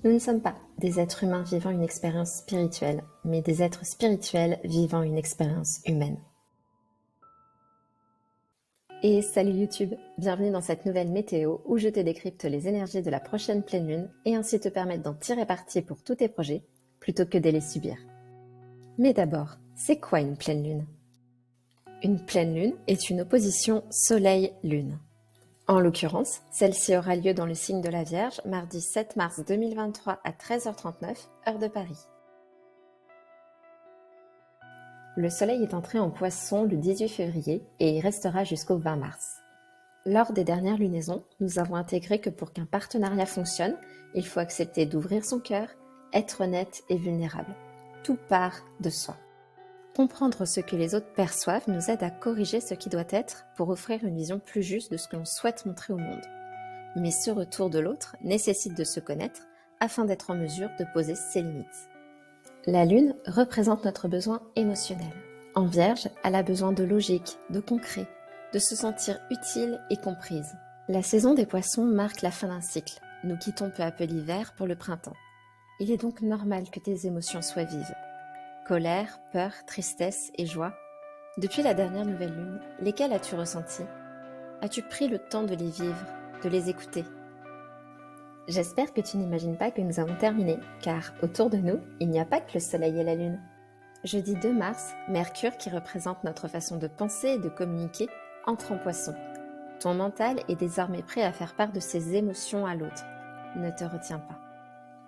Nous ne sommes pas des êtres humains vivant une expérience spirituelle, mais des êtres spirituels vivant une expérience humaine. Et salut YouTube, bienvenue dans cette nouvelle météo où je te décrypte les énergies de la prochaine pleine lune et ainsi te permettre d'en tirer parti pour tous tes projets plutôt que de les subir. Mais d'abord, c'est quoi une pleine lune? Une pleine lune est une opposition Soleil-Lune. En l'occurrence, celle-ci aura lieu dans le signe de la Vierge, mardi 7 mars 2023 à 13h39, heure de Paris. Le Soleil est entré en Poisson le 18 février et y restera jusqu'au 20 mars. Lors des dernières lunaisons, nous avons intégré que pour qu'un partenariat fonctionne, il faut accepter d'ouvrir son cœur, être honnête et vulnérable. Tout part de soi. Comprendre ce que les autres perçoivent nous aide à corriger ce qui doit être pour offrir une vision plus juste de ce que l'on souhaite montrer au monde. Mais ce retour de l'autre nécessite de se connaître afin d'être en mesure de poser ses limites. La Lune représente notre besoin émotionnel. En Vierge, elle a besoin de logique, de concret, de se sentir utile et comprise. La saison des Poissons marque la fin d'un cycle. Nous quittons peu à peu l'hiver pour le printemps. Il est donc normal que tes émotions soient vives. Colère, peur, tristesse et joie. Depuis la dernière nouvelle lune, lesquelles as-tu ressenties? As-tu pris le temps de les vivre, de les écouter? J'espère que tu n'imagines pas que nous avons terminé, car autour de nous, il n'y a pas que le soleil et la lune. Jeudi 2 mars, Mercure, qui représente notre façon de penser et de communiquer, entre en Poisson. Ton mental est désormais prêt à faire part de ses émotions à l'autre. Ne te retiens pas.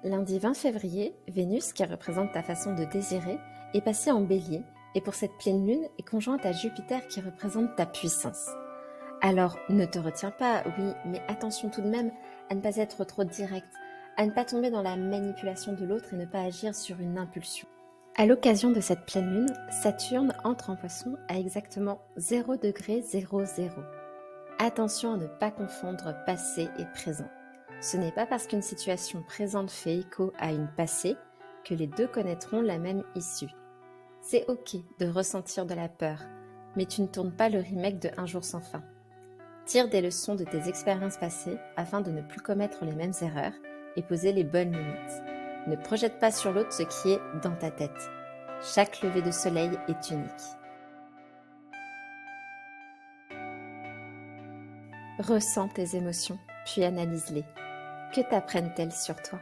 Lundi 20 février, Vénus, qui représente ta façon de désirer, est passée en Bélier et pour cette pleine lune est conjointe à Jupiter qui représente ta puissance. Alors, ne te retiens pas, oui, mais attention tout de même à ne pas être trop direct, à ne pas tomber dans la manipulation de l'autre et ne pas agir sur une impulsion. À l'occasion de cette pleine lune, Saturne entre en Poisson à exactement 0°00. Attention à ne pas confondre passé et présent. Ce n'est pas parce qu'une situation présente fait écho à une passée que les deux connaîtront la même issue. C'est ok de ressentir de la peur, mais tu ne tournes pas le remake de Un jour sans fin. Tire des leçons de tes expériences passées afin de ne plus commettre les mêmes erreurs et poser les bonnes limites. Ne projette pas sur l'autre ce qui est dans ta tête. Chaque lever de soleil est unique. Ressens tes émotions, puis analyse-les. Que t'apprennent-elles sur toi?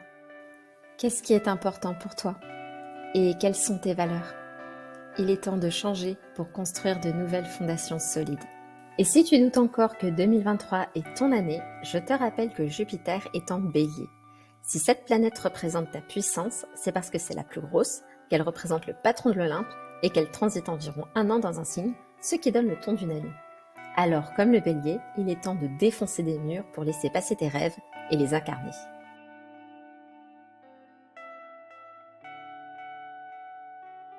Qu'est-ce qui est important pour toi? Et quelles sont tes valeurs? Il est temps de changer pour construire de nouvelles fondations solides. Et si tu doutes encore que 2023 est ton année, je te rappelle que Jupiter est en Bélier. Si cette planète représente ta puissance, c'est parce que c'est la plus grosse, qu'elle représente le patron de l'Olympe et qu'elle transite environ 1 an dans un signe, ce qui donne le ton d'une année. Alors, comme le Bélier, il est temps de défoncer des murs pour laisser passer tes rêves et les incarner.